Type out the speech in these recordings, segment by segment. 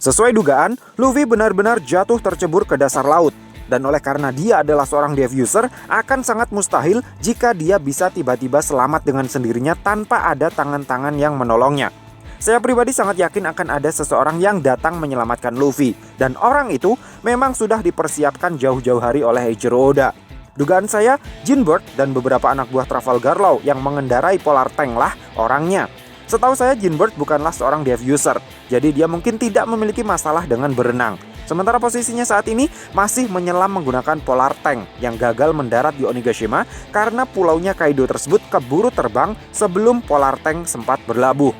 Sesuai dugaan, Luffy benar-benar jatuh tercebur ke dasar laut. Dan oleh karena dia adalah seorang Dev User, akan sangat mustahil jika dia bisa tiba-tiba selamat dengan sendirinya tanpa ada tangan-tangan yang menolongnya. Saya pribadi sangat yakin akan ada seseorang yang datang menyelamatkan Luffy. Dan orang itu memang sudah dipersiapkan jauh-jauh hari oleh Eiichiro Oda. Dugaan saya, Jinbert dan beberapa anak buah Trafalgar Law yang mengendarai Polar Tank lah orangnya. Setahu saya Jinbert bukanlah seorang Dev User, jadi dia mungkin tidak memiliki masalah dengan berenang. Sementara posisinya saat ini masih menyelam menggunakan Polar Tank yang gagal mendarat di Onigashima karena pulaunya Kaido tersebut keburu terbang sebelum Polar Tank sempat berlabuh.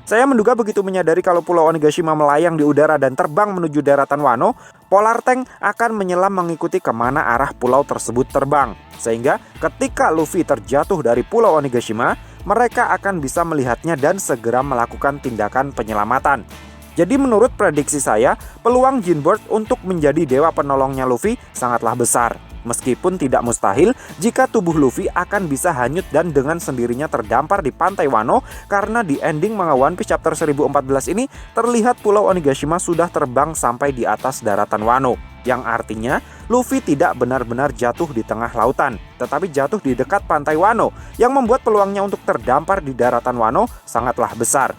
Saya menduga begitu menyadari kalau pulau Onigashima melayang di udara dan terbang menuju daratan Wano, Polar Tank akan menyelam mengikuti kemana arah pulau tersebut terbang. Sehingga ketika Luffy terjatuh dari pulau Onigashima, mereka akan bisa melihatnya dan segera melakukan tindakan penyelamatan. Jadi menurut prediksi saya, peluang Jinbert untuk menjadi dewa penolongnya Luffy sangatlah besar. Meskipun tidak mustahil jika tubuh Luffy akan bisa hanyut dan dengan sendirinya terdampar di pantai Wano, karena di ending manga One Piece chapter 1014 ini terlihat pulau Onigashima sudah terbang sampai di atas daratan Wano. Yang artinya Luffy tidak benar-benar jatuh di tengah lautan, tetapi jatuh di dekat pantai Wano, yang membuat peluangnya untuk terdampar di daratan Wano sangatlah besar.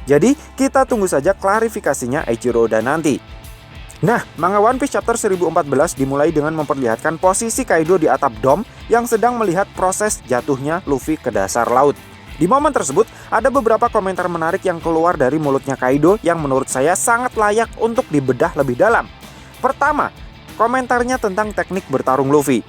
Jadi kita tunggu saja klarifikasinya Eiichiro Oda nanti. Nah, manga One Piece chapter 1014 dimulai dengan memperlihatkan posisi Kaido di atap dom yang sedang melihat proses jatuhnya Luffy ke dasar laut. Di momen tersebut, ada beberapa komentar menarik yang keluar dari mulutnya Kaido yang menurut saya sangat layak untuk dibedah lebih dalam. Pertama, komentarnya tentang teknik bertarung Luffy.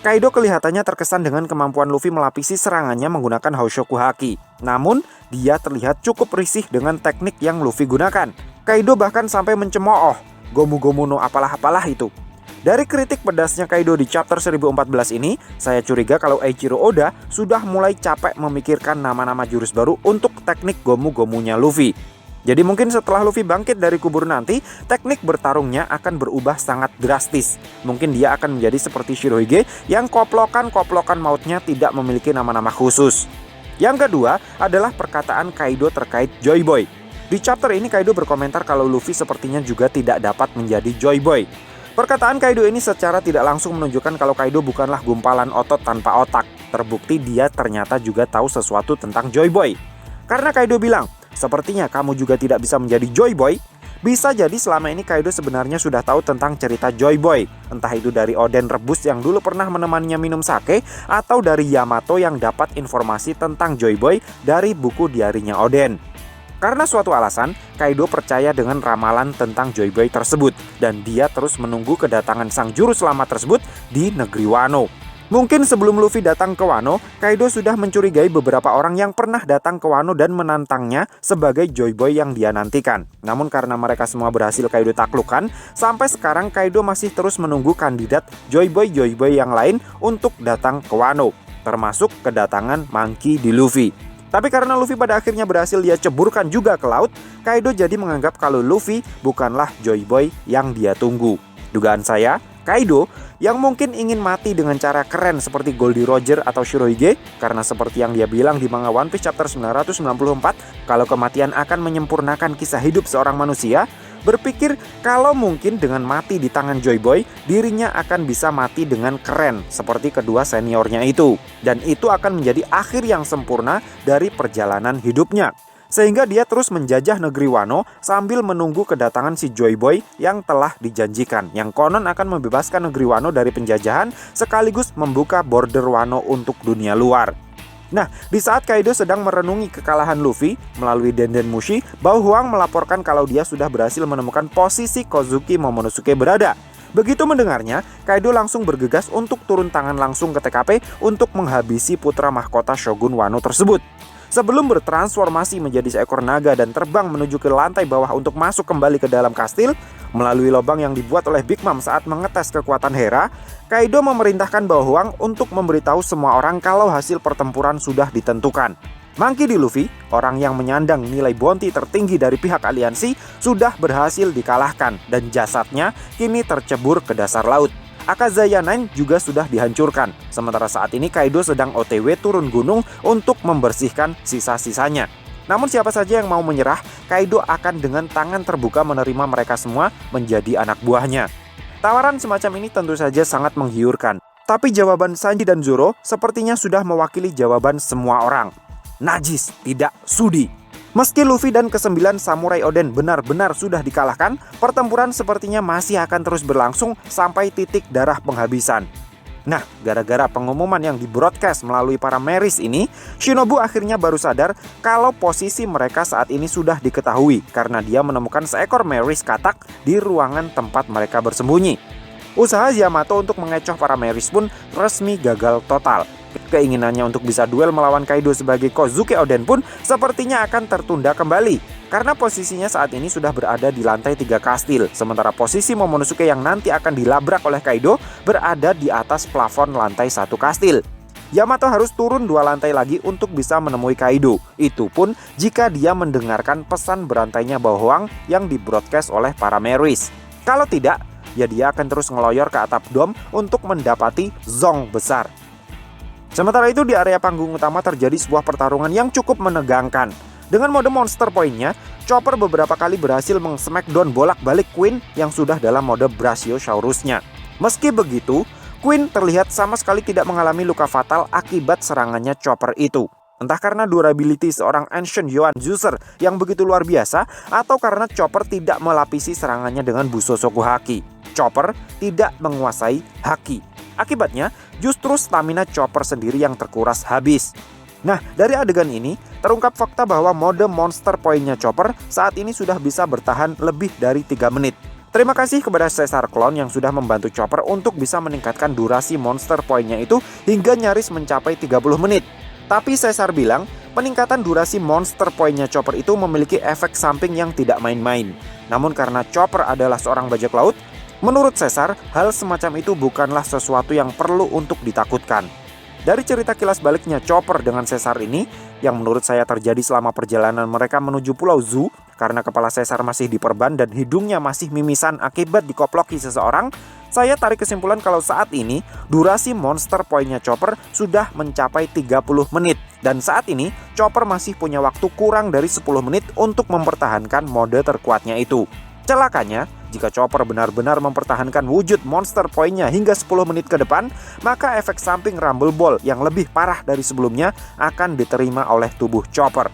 Kaido kelihatannya terkesan dengan kemampuan Luffy melapisi serangannya menggunakan Houshoku Haki. Namun, dia terlihat cukup risih dengan teknik yang Luffy gunakan. Kaido bahkan sampai mencemooh, Gomu-Gomu no apalah-apalah itu. Dari kritik pedasnya Kaido di chapter 1014 ini, saya curiga kalau Eiichiro Oda sudah mulai capek memikirkan nama-nama jurus baru untuk teknik Gomu-Gomunya Luffy. Jadi mungkin setelah Luffy bangkit dari kubur nanti, teknik bertarungnya akan berubah sangat drastis. Mungkin dia akan menjadi seperti Shirohige yang koplokan-koplokan mautnya tidak memiliki nama-nama khusus. Yang kedua adalah perkataan Kaido terkait Joy Boy. Di chapter ini Kaido berkomentar kalau Luffy sepertinya juga tidak dapat menjadi Joy Boy. Perkataan Kaido ini secara tidak langsung menunjukkan kalau Kaido bukanlah gumpalan otot tanpa otak. Terbukti dia ternyata juga tahu sesuatu tentang Joy Boy. Karena Kaido bilang, sepertinya kamu juga tidak bisa menjadi Joy Boy. Bisa jadi selama ini Kaido sebenarnya sudah tahu tentang cerita Joy Boy. Entah itu dari Oden Rebus yang dulu pernah menemaninya minum sake, atau dari Yamato yang dapat informasi tentang Joy Boy dari buku diarinya Oden. Karena suatu alasan, Kaido percaya dengan ramalan tentang Joy Boy tersebut, dan dia terus menunggu kedatangan sang juru selamat tersebut di negeri Wano. Mungkin sebelum Luffy datang ke Wano, Kaido sudah mencurigai beberapa orang yang pernah datang ke Wano dan menantangnya sebagai Joy Boy yang dia nantikan. Namun karena mereka semua berhasil Kaido taklukkan, sampai sekarang Kaido masih terus menunggu kandidat Joy Boy yang lain untuk datang ke Wano, termasuk kedatangan Monkey D. Luffy. Tapi karena Luffy pada akhirnya berhasil dia ceburkan juga ke laut, Kaido jadi menganggap kalau Luffy bukanlah Joy Boy yang dia tunggu. Dugaan saya, Kaido yang mungkin ingin mati dengan cara keren seperti Goldie Roger atau Shirohige, karena seperti yang dia bilang di manga One Piece chapter 994, kalau kematian akan menyempurnakan kisah hidup seorang manusia, berpikir kalau mungkin dengan mati di tangan Joy Boy, dirinya akan bisa mati dengan keren seperti kedua seniornya itu. Dan itu akan menjadi akhir yang sempurna dari perjalanan hidupnya. Sehingga dia terus menjajah negeri Wano sambil menunggu kedatangan si Joy Boy yang telah dijanjikan, yang konon akan membebaskan negeri Wano dari penjajahan sekaligus membuka border Wano untuk dunia luar. Nah, di saat Kaido sedang merenungi kekalahan Luffy melalui Denden Mushi, Bao Huang melaporkan kalau dia sudah berhasil menemukan posisi Kozuki Momonosuke berada. Begitu mendengarnya, Kaido langsung bergegas untuk turun tangan langsung ke TKP untuk menghabisi putra mahkota Shogun Wano tersebut. Sebelum bertransformasi menjadi seekor naga dan terbang menuju ke lantai bawah untuk masuk kembali ke dalam kastil, melalui lubang yang dibuat oleh Big Mom saat mengetes kekuatan Hera, Kaido memerintahkan Bao Huang untuk memberitahu semua orang kalau hasil pertempuran sudah ditentukan. Monkey D. Luffy, orang yang menyandang nilai bounty tertinggi dari pihak aliansi, sudah berhasil dikalahkan dan jasadnya kini tercebur ke dasar laut. Akazaya 9 juga sudah dihancurkan. Sementara saat ini Kaido sedang OTW turun gunung untuk membersihkan sisa-sisanya. Namun siapa saja yang mau menyerah, Kaido akan dengan tangan terbuka menerima mereka semua menjadi anak buahnya. Tawaran semacam ini tentu saja sangat menggiurkan. Tapi jawaban Sanji dan Zoro sepertinya sudah mewakili jawaban semua orang. Najis, tidak sudi. Meski Luffy dan ke-9 Samurai Oden benar-benar sudah dikalahkan, pertempuran sepertinya masih akan terus berlangsung sampai titik darah penghabisan. Nah, gara-gara pengumuman yang di-broadcast melalui para Meris ini, Shinobu akhirnya baru sadar kalau posisi mereka saat ini sudah diketahui karena dia menemukan seekor Meris katak di ruangan tempat mereka bersembunyi. Usaha Yamato untuk mengecoh para Meris pun resmi gagal total. Keinginannya untuk bisa duel melawan Kaido sebagai Kozuki Oden pun sepertinya akan tertunda kembali karena posisinya saat ini sudah berada di lantai 3 kastil, sementara posisi Momonosuke yang nanti akan dilabrak oleh Kaido berada di atas plafon lantai 1 kastil. Yamato harus turun 2 lantai lagi untuk bisa menemui Kaido. Itu pun jika dia mendengarkan pesan berantainya Bawang yang di-broadcast oleh para Meris. Kalau tidak, ya dia akan terus ngeloyor ke atap dom untuk mendapati Zong besar. Sementara itu di area panggung utama terjadi sebuah pertarungan yang cukup menegangkan. Dengan mode monster point-nya, Chopper beberapa kali berhasil meng-smackdown bolak-balik Queen yang sudah dalam mode Brachiosaurus-nya. Meski begitu, Queen terlihat sama sekali tidak mengalami luka fatal akibat serangannya Chopper itu. Entah karena durability seorang Ancient Yoan User yang begitu luar biasa, atau karena Chopper tidak melapisi serangannya dengan Busosoku Haki. Chopper tidak menguasai Haki. Akibatnya, justru stamina Chopper sendiri yang terkuras habis. Nah, dari adegan ini, terungkap fakta bahwa mode monster point-nya Chopper saat ini sudah bisa bertahan lebih dari 3 menit. Terima kasih kepada Caesar Clone yang sudah membantu Chopper untuk bisa meningkatkan durasi monster point-nya itu hingga nyaris mencapai 30 menit. Tapi Caesar bilang, peningkatan durasi monster point-nya Chopper itu memiliki efek samping yang tidak main-main. Namun karena Chopper adalah seorang bajak laut, menurut Caesar, hal semacam itu bukanlah sesuatu yang perlu untuk ditakutkan. Dari cerita kilas baliknya Chopper dengan Caesar ini, yang menurut saya terjadi selama perjalanan mereka menuju Pulau Zu, karena kepala Caesar masih diperban dan hidungnya masih mimisan akibat dikoploki seseorang, saya tarik kesimpulan kalau saat ini, durasi monster point-nya Chopper sudah mencapai 30 menit. Dan saat ini, Chopper masih punya waktu kurang dari 10 menit untuk mempertahankan mode terkuatnya itu. Celakanya, jika Chopper benar-benar mempertahankan wujud monster point-nya hingga 10 menit ke depan, maka efek samping Rumble Ball yang lebih parah dari sebelumnya akan diterima oleh tubuh Chopper.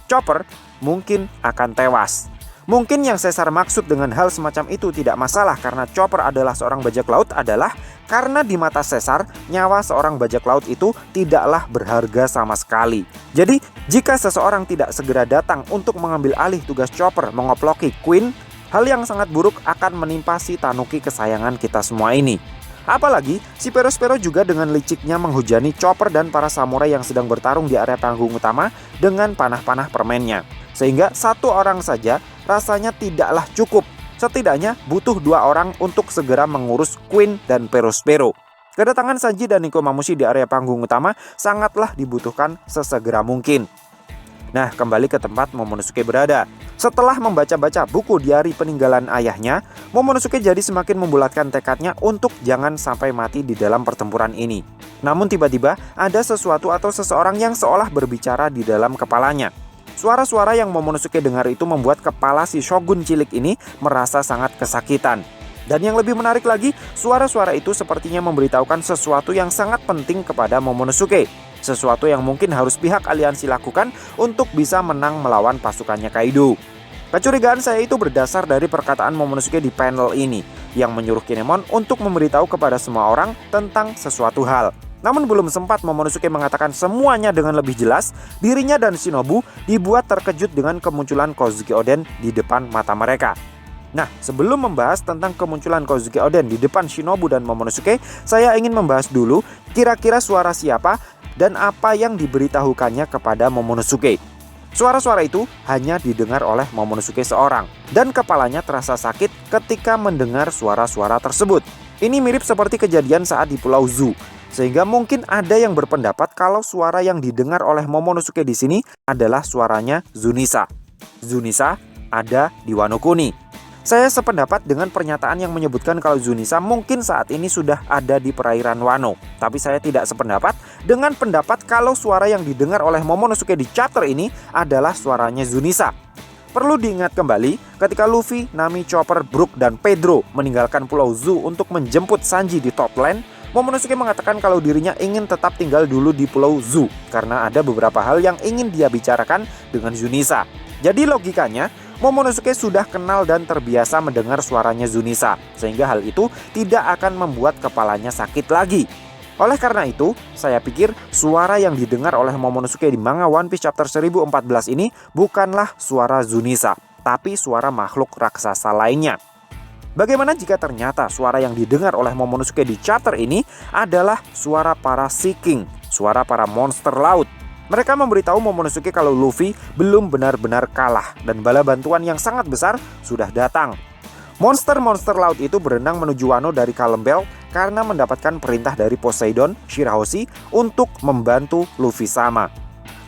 Chopper mungkin akan tewas. Mungkin yang Caesar maksud dengan hal semacam itu tidak masalah karena Chopper adalah seorang bajak laut adalah karena di mata Caesar, nyawa seorang bajak laut itu tidaklah berharga sama sekali. Jadi, jika seseorang tidak segera datang untuk mengambil alih tugas Chopper mengoploki Queen, hal yang sangat buruk akan menimpa si Tanuki kesayangan kita semua ini. Apalagi, si Perospero juga dengan liciknya menghujani Chopper dan para samurai yang sedang bertarung di area panggung utama dengan panah-panah permennya. Sehingga satu orang saja rasanya tidaklah cukup. Setidaknya butuh 2 orang untuk segera mengurus Queen dan Perospero. Kedatangan Sanji dan Nekomamushi di area panggung utama sangatlah dibutuhkan sesegera mungkin. Nah, kembali ke tempat Momonosuke berada. Setelah membaca-baca buku diari peninggalan ayahnya, Momonosuke jadi semakin membulatkan tekadnya untuk jangan sampai mati di dalam pertempuran ini. Namun tiba-tiba ada sesuatu atau seseorang yang seolah berbicara di dalam kepalanya. Suara-suara yang Momonosuke dengar itu membuat kepala si Shogun cilik ini merasa sangat kesakitan. Dan yang lebih menarik lagi, suara-suara itu sepertinya memberitahukan sesuatu yang sangat penting kepada Momonosuke. Sesuatu yang mungkin harus pihak aliansi lakukan untuk bisa menang melawan pasukannya Kaido. Kecurigaan saya itu berdasar dari perkataan Momonosuke di panel ini, yang menyuruh Kinemon untuk memberitahu kepada semua orang tentang sesuatu hal. Namun belum sempat Momonosuke mengatakan semuanya dengan lebih jelas, dirinya dan Shinobu dibuat terkejut dengan kemunculan Kozuki Oden di depan mata mereka. Nah, sebelum membahas tentang kemunculan Kozuki Oden di depan Shinobu dan Momonosuke, saya ingin membahas dulu kira-kira suara siapa dan apa yang diberitahukannya kepada Momonosuke. Suara-suara itu hanya didengar oleh Momonosuke seorang, dan kepalanya terasa sakit ketika mendengar suara-suara tersebut. Ini mirip seperti kejadian saat di Pulau Zu, sehingga mungkin ada yang berpendapat kalau suara yang didengar oleh Momonosuke di sini adalah suaranya Zunisa. Zunisa ada di Wano Kuni. Saya sependapat dengan pernyataan yang menyebutkan kalau Zunisa mungkin saat ini sudah ada di perairan Wano. Tapi saya tidak sependapat dengan pendapat kalau suara yang didengar oleh Momonosuke di chapter ini adalah suaranya Zunisa. Perlu diingat kembali ketika Luffy, Nami, Chopper, Brook, dan Pedro meninggalkan Pulau Zu untuk menjemput Sanji di Top Land, Momonosuke mengatakan kalau dirinya ingin tetap tinggal dulu di Pulau Zu karena ada beberapa hal yang ingin dia bicarakan dengan Zunisa. Jadi logikanya, Momonosuke sudah kenal dan terbiasa mendengar suaranya Zunisa, sehingga hal itu tidak akan membuat kepalanya sakit lagi. Oleh karena itu, saya pikir suara yang didengar oleh Momonosuke di manga One Piece chapter 1014 ini bukanlah suara Zunisa, tapi suara makhluk raksasa lainnya. Bagaimana jika ternyata suara yang didengar oleh Momonosuke di chapter ini adalah suara para Sea King, suara para monster laut? Mereka memberitahu Momonosuke kalau Luffy belum benar-benar kalah dan bala bantuan yang sangat besar sudah datang. Monster-monster laut itu berenang menuju Wano dari Calm Belt karena mendapatkan perintah dari Poseidon, Shirahoshi untuk membantu Luffy sama.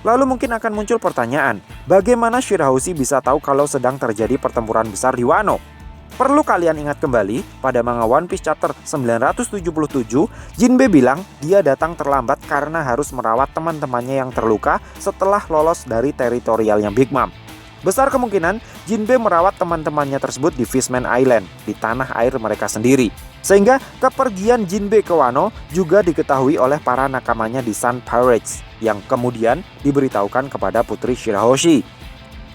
Lalu mungkin akan muncul pertanyaan, bagaimana Shirahoshi bisa tahu kalau sedang terjadi pertempuran besar di Wano? Perlu kalian ingat kembali, pada manga One Piece chapter 977, Jinbe bilang dia datang terlambat karena harus merawat teman-temannya yang terluka setelah lolos dari teritorialnya Big Mom. Besar kemungkinan Jinbe merawat teman-temannya tersebut di Fishman Island, di tanah air mereka sendiri. Sehingga kepergian Jinbe ke Wano juga diketahui oleh para nakamanya di Sun Pirates, yang kemudian diberitahukan kepada Putri Shirahoshi.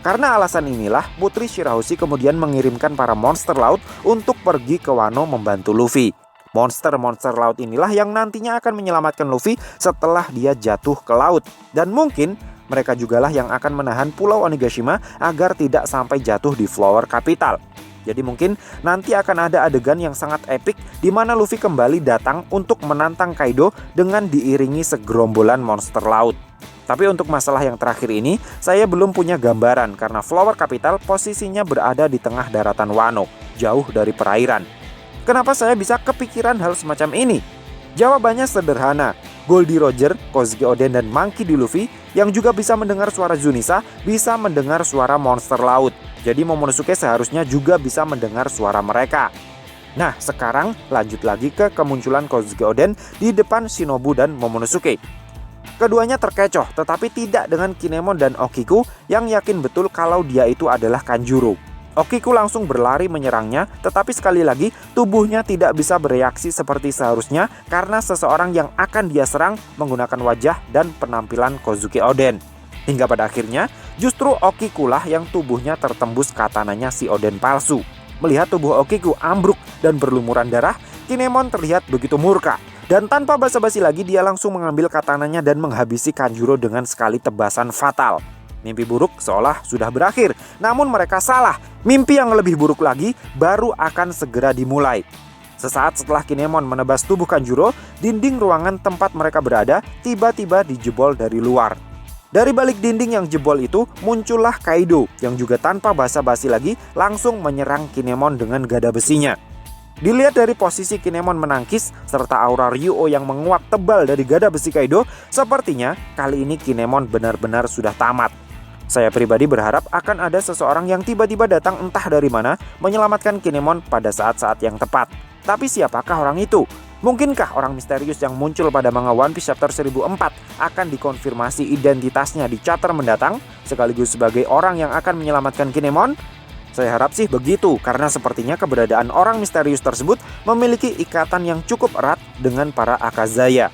Karena alasan inilah, Putri Shirahoshi kemudian mengirimkan para monster laut untuk pergi ke Wano membantu Luffy. Monster-monster laut inilah yang nantinya akan menyelamatkan Luffy setelah dia jatuh ke laut. Dan mungkin mereka jugalah yang akan menahan Pulau Onigashima agar tidak sampai jatuh di Flower Capital. Jadi mungkin nanti akan ada adegan yang sangat epik di mana Luffy kembali datang untuk menantang Kaido dengan diiringi segerombolan monster laut. Tapi untuk masalah yang terakhir ini, saya belum punya gambaran karena Flower Capital posisinya berada di tengah daratan Wano, jauh dari perairan. Kenapa saya bisa kepikiran hal semacam ini? Jawabannya sederhana. Goldie Roger, Kozuki Oden, dan Monkey D. Luffy yang juga bisa mendengar suara Zunisa bisa mendengar suara monster laut. Jadi Momonosuke seharusnya juga bisa mendengar suara mereka. Nah, sekarang lanjut lagi ke kemunculan Kozuki Oden di depan Shinobu dan Momonosuke. Keduanya terkecoh, tetapi tidak dengan Kinemon dan Okiku yang yakin betul kalau dia itu adalah Kanjuro. Okiku langsung berlari menyerangnya, tetapi sekali lagi tubuhnya tidak bisa bereaksi seperti seharusnya karena seseorang yang akan dia serang menggunakan wajah dan penampilan Kozuki Oden. Hingga pada akhirnya, justru Okiku lah yang tubuhnya tertembus katananya si Oden palsu. Melihat tubuh Okiku ambruk dan berlumuran darah, Kinemon terlihat begitu murka. Dan tanpa basa-basi lagi dia langsung mengambil katananya dan menghabisi Kanjuro dengan sekali tebasan fatal. Mimpi buruk seolah sudah berakhir, namun mereka salah. Mimpi yang lebih buruk lagi baru akan segera dimulai. Sesaat setelah Kinemon menebas tubuh Kanjuro, dinding ruangan tempat mereka berada tiba-tiba dijebol dari luar. Dari balik dinding yang jebol itu muncullah Kaido yang juga tanpa basa-basi lagi langsung menyerang Kinemon dengan gada besinya. Dilihat dari posisi Kinemon menangkis serta aura Ryuo yang menguak tebal dari gada besi Kaido, sepertinya kali ini Kinemon benar-benar sudah tamat. Saya pribadi berharap akan ada seseorang yang tiba-tiba datang entah dari mana menyelamatkan Kinemon pada saat-saat yang tepat. Tapi siapakah orang itu? Mungkinkah orang misterius yang muncul pada manga One Piece chapter 1004 akan dikonfirmasi identitasnya di chapter mendatang sekaligus sebagai orang yang akan menyelamatkan Kinemon? Saya harap sih begitu, karena sepertinya keberadaan orang misterius tersebut memiliki ikatan yang cukup erat dengan para Akazaya.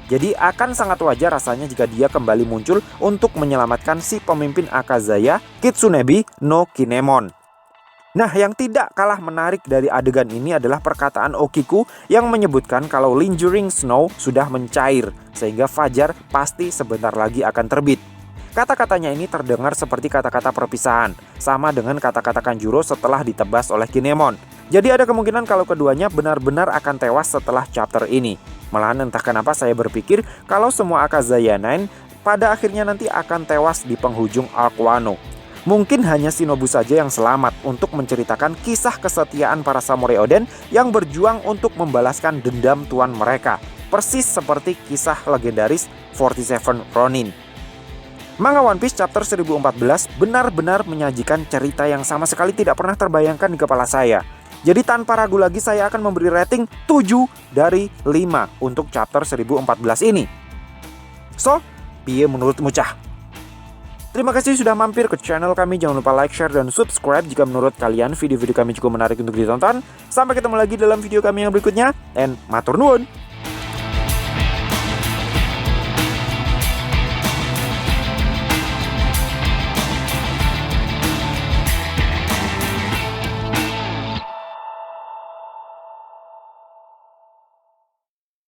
Jadi akan sangat wajar rasanya jika dia kembali muncul untuk menyelamatkan si pemimpin Akazaya, Kitsunebi no Kinemon. Nah, yang tidak kalah menarik dari adegan ini adalah perkataan Okiku yang menyebutkan kalau lingering snow sudah mencair, sehingga fajar pasti sebentar lagi akan terbit. Kata-katanya ini terdengar seperti kata-kata perpisahan, sama dengan kata-kata Kanjuro setelah ditebas oleh Kinemon. Jadi ada kemungkinan kalau keduanya benar-benar akan tewas setelah chapter ini. Malahan entah kenapa saya berpikir kalau semua Akazaya 9 pada akhirnya nanti akan tewas di penghujung Arc Wano. Mungkin hanya Shinobu saja yang selamat untuk menceritakan kisah kesetiaan para samurai Oden yang berjuang untuk membalaskan dendam tuan mereka. Persis seperti kisah legendaris 47 Ronin. Manga One Piece chapter 1014 benar-benar menyajikan cerita yang sama sekali tidak pernah terbayangkan di kepala saya. Jadi tanpa ragu lagi saya akan memberi rating 7 dari 5 untuk chapter 1014 ini. So, piye menurutmu cah? Terima kasih sudah mampir ke channel kami. Jangan lupa like, share, dan subscribe jika menurut kalian video-video kami cukup menarik untuk ditonton. Sampai ketemu lagi dalam video kami yang berikutnya. And matur nuwun.